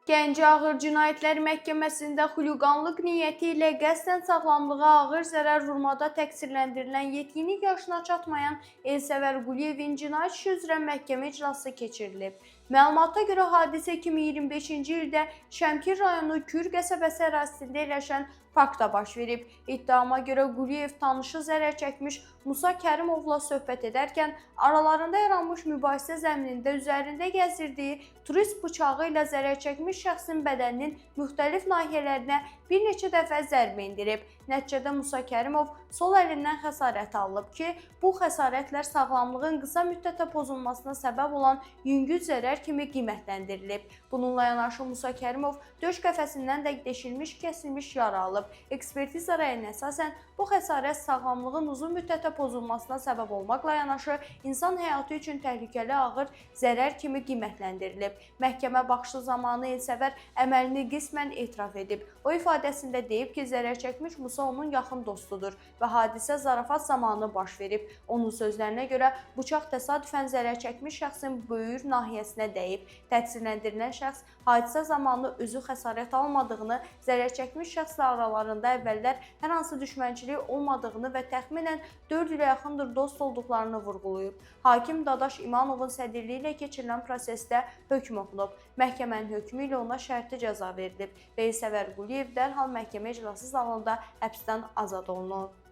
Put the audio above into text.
Gəncə Ağır Cinayətlər Məhkəməsində xuliqanlıq niyyəti ilə qəsdən sağlamlığa ağır zərər vurmada təqsirləndirilən 7 yaşına çatmayan Elsəvər Quliyevin cinayət işi üzrə məhkəmə iclası keçirilib. Məlumata görə hadisə 2025-ci ildə Şəmkir rayonu Kür qəsəbəsi ərazisində yerləşən parkda baş verib. İttihama görə Quliyev tanışı zərər çəkmiş Musa Kərimovla söhbət edərkən aralarında yaranmış mübahisə zəminində üzərində gəzdirdiyi turist bıçağı ilə zərər çəkmiş şəxsin bədəninin müxtəlif nahiyələrinə bir neçə dəfə zərbə endirib. Nəticədə Musa Kərimov sol əlindən xəsarət alıb ki, bu xəsarətlər sağlamlığın qısa müddətə pozulmasına səbəb olan yüngül zərər kimi qiymətləndirilib. Bununla yanaşı Musa Kərimov döş qəfəsindən də deşilmiş, kəsilmiş yara alıb. Ekspertiza rəyinə əsasən bu xəsarət sağlamlığın uzun müddətə pozulmasına səbəb olmaqla yanaşı insan həyatı üçün təhlükəli ağır zərər kimi qiymətləndirilib. Məhkəmə baxışı zamanı Elsəvər əməlini qismən etiraf edib. O ifadəsində deyib ki, zərər çəkmiş Musa onun yaxın dostudur və hadisə zarafat zamanı baş verib. Onun sözlərinə görə bıçaq təsadüfən zərər çəkmiş şəxsin böyür nahiyəsinə dəyib. Təqsirləndirilən şəxs hadisə zamanı özü xəsarət almadığını, zərər çəkmiş şəxslə aralarında əvvəllər hər hansı düşmənçilik olmadığını və təxminən 4 ilə yaxındır dost olduqlarını vurğulayıb. Hakim Dadaş İmanovun sədrliyi ilə keçirilən prosesdə hökm oxunub. Məhkəmənin hökmü ilə ona şərti cəza verilib və Elsəvər Quliyev dərhal məhkəmə iclası zalında həbsdən azad olunub.